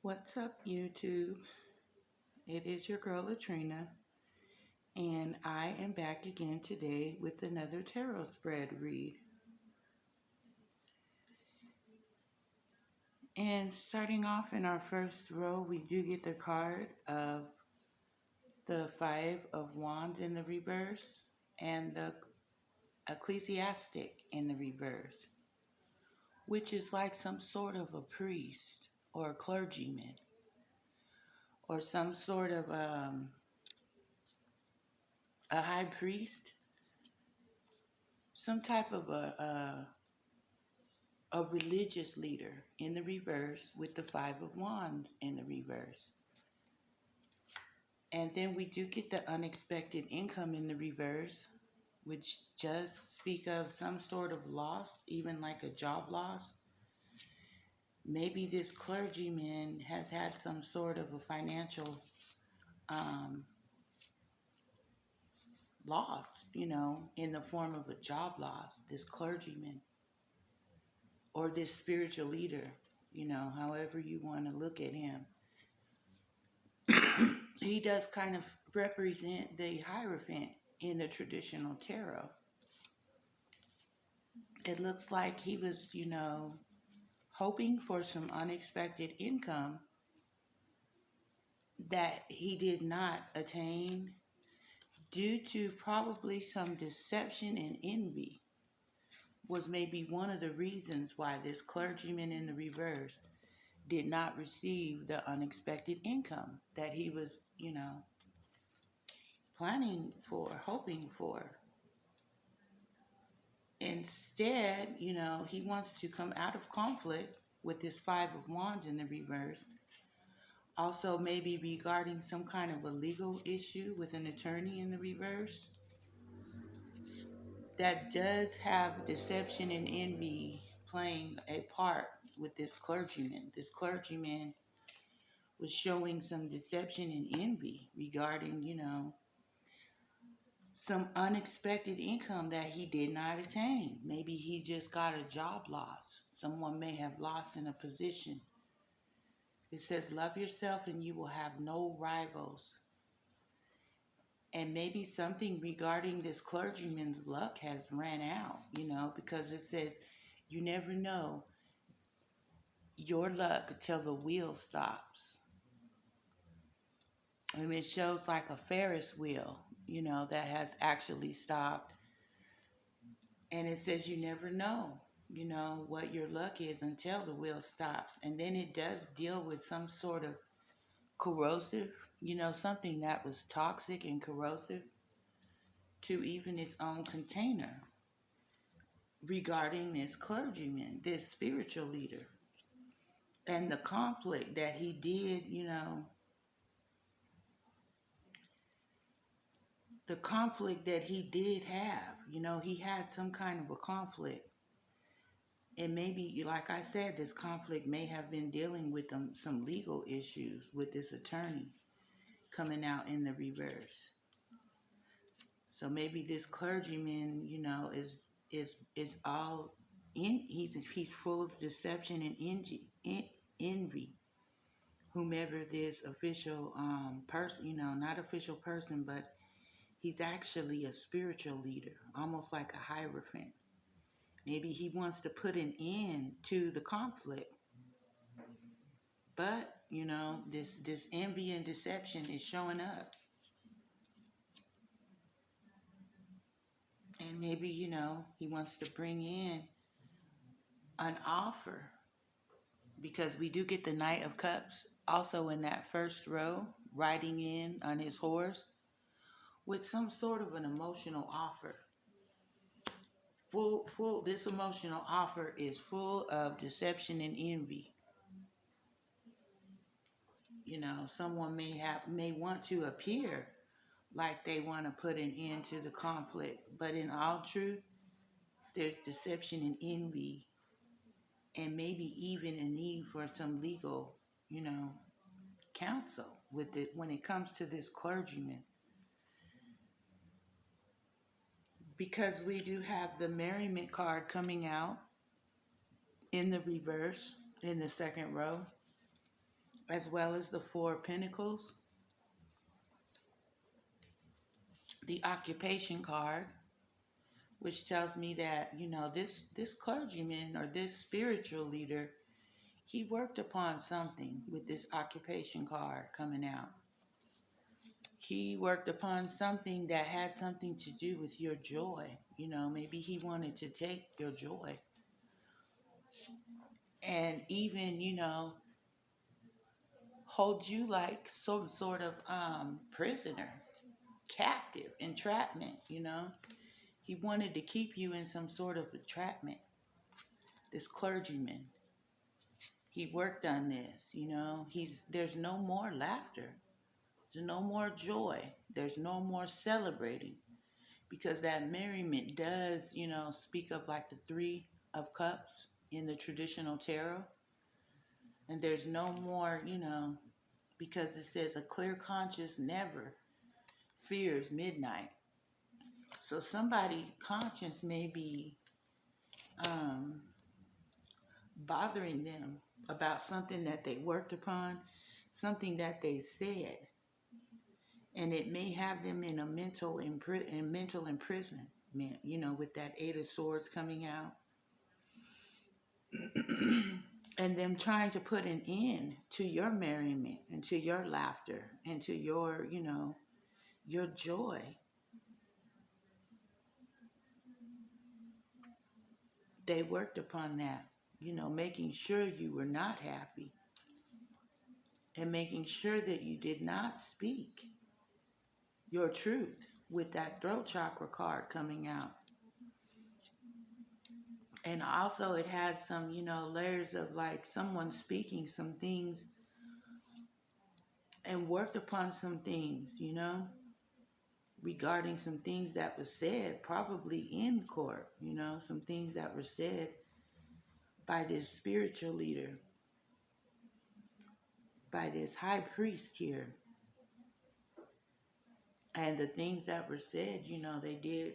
What's up, YouTube? It is your girl Latrina, and I am back again today with another tarot spread read. And starting off in our first row, we do get the card of the Five of Wands in the reverse and the Ecclesiastic in the reverse, which is like some sort of a priest or a clergyman or some sort of a high priest, some type of a religious leader in the reverse with the Five of Wands in the reverse. And then we do get the unexpected income in the reverse, which just speak of some sort of loss, even like a job loss. Maybe this clergyman has had some sort of a financial um, loss, in the form of a job loss, this clergyman or this spiritual leader, however you want to look at him. He does kind of represent the Hierophant in the traditional tarot. It looks like he was, hoping for some unexpected income that he did not attain due to probably some deception and envy was maybe one of the reasons why this clergyman in the reverse did not receive the unexpected income that he was, planning for, hoping for. Instead, he wants to come out of conflict with this Five of Wands in the reverse. Also, maybe regarding some kind of a legal issue with an attorney in the reverse. That does have deception and envy playing a part with this clergyman. This clergyman was showing some deception and envy regarding, some unexpected income that he did not attain. Maybe he just got a job loss. Someone may have lost in a position. It says, love yourself and you will have no rivals. And maybe something regarding this clergyman's luck has ran out, because it says you never know your luck till the wheel stops. And it shows like a Ferris wheel, that has actually stopped. And it says you never know, what your luck is until the wheel stops. And then it does deal with some sort of corrosive, something that was toxic and corrosive to even its own container regarding this clergyman, this spiritual leader, and the conflict that he did, the conflict that he did have, he had some kind of a conflict. And maybe, like I said, this conflict may have been dealing with some legal issues with this attorney coming out in the reverse. So maybe this clergyman, is all in. He's full of deception and envy. Whomever this official person, not official person, but he's actually a spiritual leader, almost like a hierophant. Maybe he wants to put an end to the conflict. But, this envy and deception is showing up. And maybe, he wants to bring in an offer. Because we do get the Knight of Cups also in that first row, riding in on his horse with some sort of an emotional offer. This emotional offer is full of deception and envy. Someone may want to appear like they want to put an end to the conflict, but in all truth, there's deception and envy, and maybe even a need for some legal, counsel with it when it comes to this clergyman. Because we do have the merriment card coming out in the reverse in the second row. as well as the Four of Pentacles, the occupation card, which tells me that, this clergyman or this spiritual leader, he worked upon something with this occupation card coming out. He worked upon something that had something to do with your joy. Maybe he wanted to take your joy and even, hold you like some sort of prisoner, captive, entrapment. He wanted to keep you in some sort of entrapment. This clergyman, he worked on this. There's no more laughter. There's no more joy. There's no more celebrating, because that merriment does, speak of like the Three of Cups in the traditional tarot. And there's no more, because it says a clear conscience never fears midnight. So somebody's conscience may be bothering them about something that they worked upon, something that they said, and it may have them in a mental imprisonment. With that Eight of Swords coming out, and them trying to put an end to your merriment and to your laughter and to your, your joy. They worked upon that, making sure you were not happy and making sure that you did not speak your truth with that throat chakra card coming out. And also it has some, layers of like someone speaking some things and worked upon some things, regarding some things that was said probably in court, some things that were said by this spiritual leader, by this high priest here. And the things that were said, they did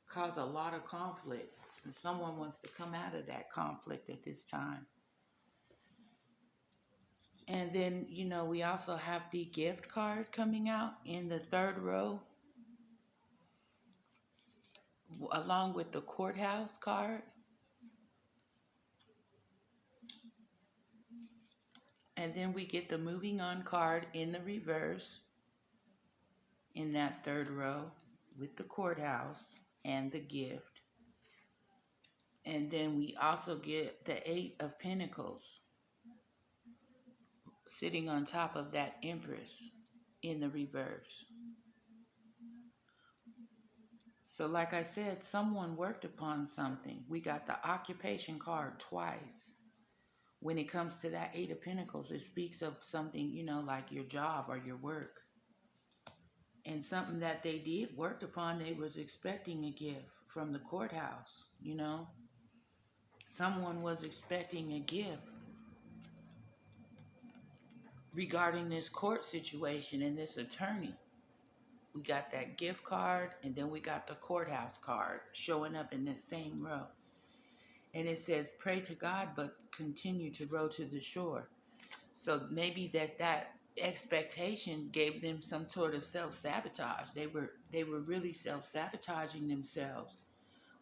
cause a lot of conflict. And someone wants to come out of that conflict at this time. And then, we also have the gift card coming out in the third row, along with the courthouse card. And then we get the moving on card in the reverse in that third row with the courthouse and the gift. And then we also get the Eight of Pentacles sitting on top of that Empress in the reverse. So like I said, someone worked upon something. We got the occupation card twice. When it comes to that Eight of Pentacles, it speaks of something, like your job or your work. And something that they did worked upon, they was expecting a gift from the courthouse, Someone was expecting a gift regarding this court situation and this attorney. We got that gift card, and then we got the courthouse card showing up in this same row. And it says, pray to God, but continue to row to the shore. So maybe that expectation gave them some sort of self-sabotage. They were really self-sabotaging themselves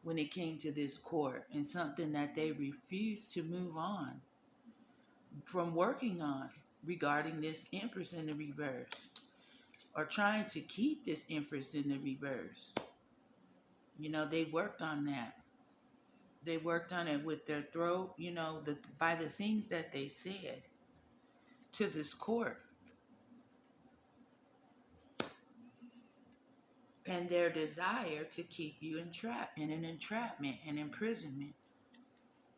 when it came to this court, and something that they refused to move on from working on regarding this Empress in the reverse, or trying to keep this Empress in the reverse. They worked on that. They worked on it with their throat, by the things that they said to this court. And their desire to keep you entrapped, in an entrapment and imprisonment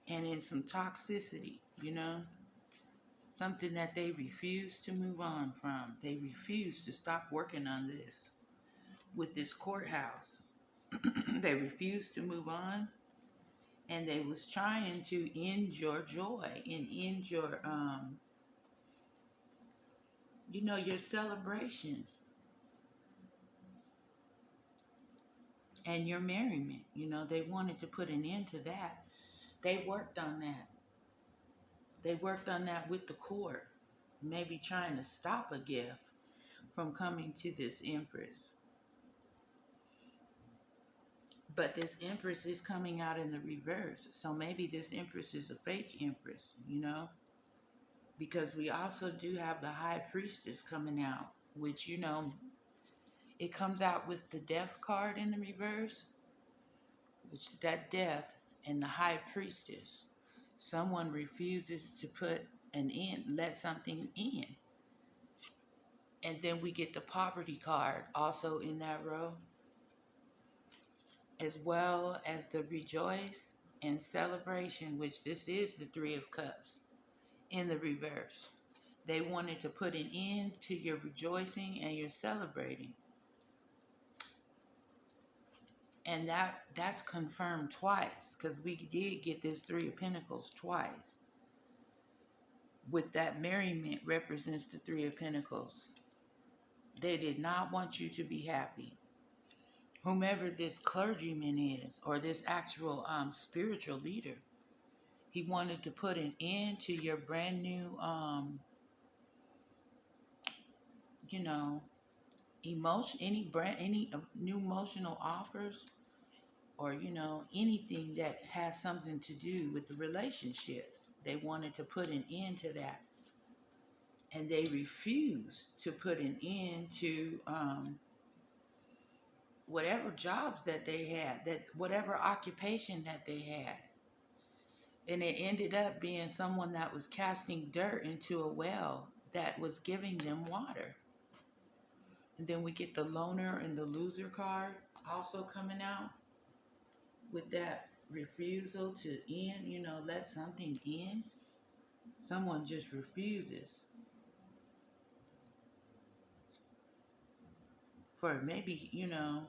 and in some toxicity, something that they refuse to move on from. They refuse to stop working on this with this courthouse. They refuse to move on, and they was trying to end your joy and end your your celebrations and your merriment. They wanted to put an end to that. They worked on that. They worked on that with the court. maybe trying to stop a gift from coming to this Empress. But this Empress is coming out in the reverse. So maybe this Empress is a fake Empress, you know? Because we also do have the High Priestess coming out, which, you know, it comes out with the Death card in the reverse, which is that Death, and the High Priestess. Someone refuses to put an end, let something in. And then we get the Poverty card also in that row, as well as the Rejoice and Celebration, which this is the Three of Cups in the reverse. They wanted to put an end to your rejoicing and your celebrating. And that's confirmed twice, because we did get this Three of Pentacles twice. With that merriment represents the Three of Pentacles. They did not want you to be happy. Whomever this clergyman is, or this actual spiritual leader, he wanted to put an end to your brand new, you know, emotion, any new emotional offers, or, you know, anything that has something to do with the relationships. They wanted to put an end to that. And they refused to put an end to whatever jobs that they had, that whatever occupation that they had. And it ended up being someone that was casting dirt into a well that was giving them water. And then we get the loner and the loser card also coming out with that refusal to end, you know, let something in. Someone just refuses. For maybe, you know,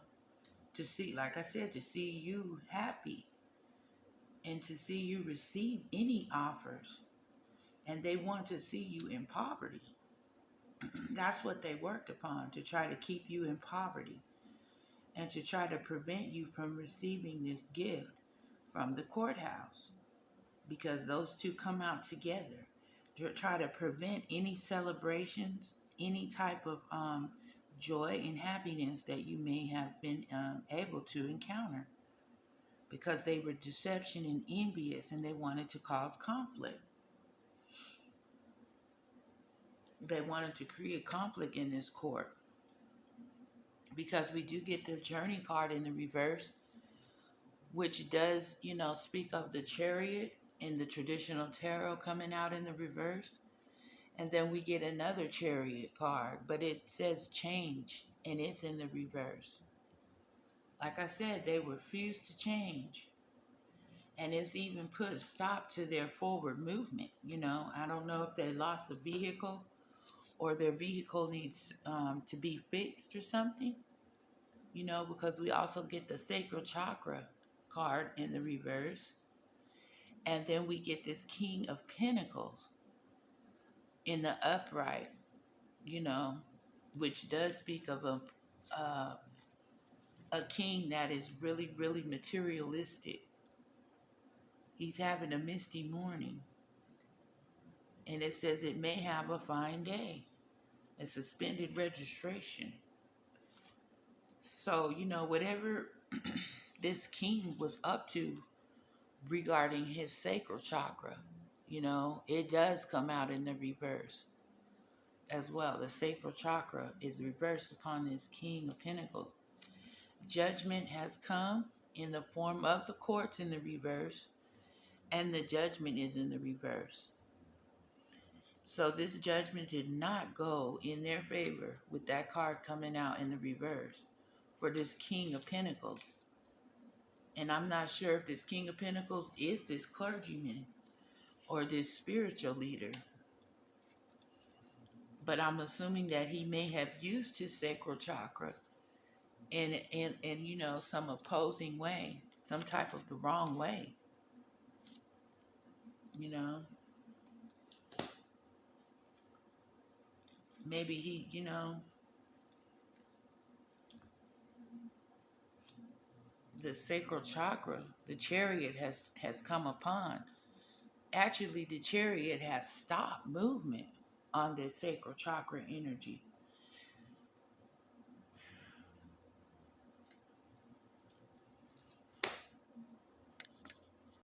to see, like I said, to see you happy and to see you receive any offers. And they want to see you in poverty. That's what they worked upon, to try to keep you in poverty and to try to prevent you from receiving this gift from the courthouse, because those two come out together to try to prevent any celebrations, any type of joy and happiness that you may have been able to encounter, because they were deception and envious and they wanted to cause conflict. They wanted to create conflict in this court, because we do get the Journey card in the reverse, which does, you know, speak of the Chariot in the traditional tarot coming out in the reverse. And then we get another Chariot card, but it says change, and it's in the reverse. Like I said, they refused to change. And it's even put a stop to their forward movement. You know, I don't know if they lost a vehicle or their vehicle needs to be fixed or something. You know, because we also get the Sacral Chakra card in the reverse. And then we get this King of Pentacles in the upright, you know, which does speak of a king that is really, really materialistic. He's having a misty morning. And it says it may have a fine day. A suspended registration. So, you know, whatever this king was up to regarding his sacral chakra, you know, it does come out in the reverse as well. The sacral chakra is reversed upon this King of Pentacles. Judgment has come in the form of the courts in the reverse, and the judgment is in the reverse. So this judgment did not go in their favor with that card coming out in the reverse for this King of Pentacles. And I'm not sure if this King of Pentacles is this clergyman or this spiritual leader. But I'm assuming that he may have used his sacral chakra in you know, some opposing way, some type of the wrong way. You know, maybe he, you know, the sacral chakra, the Chariot has come upon. Actually, the Chariot has stopped movement on this sacral chakra energy.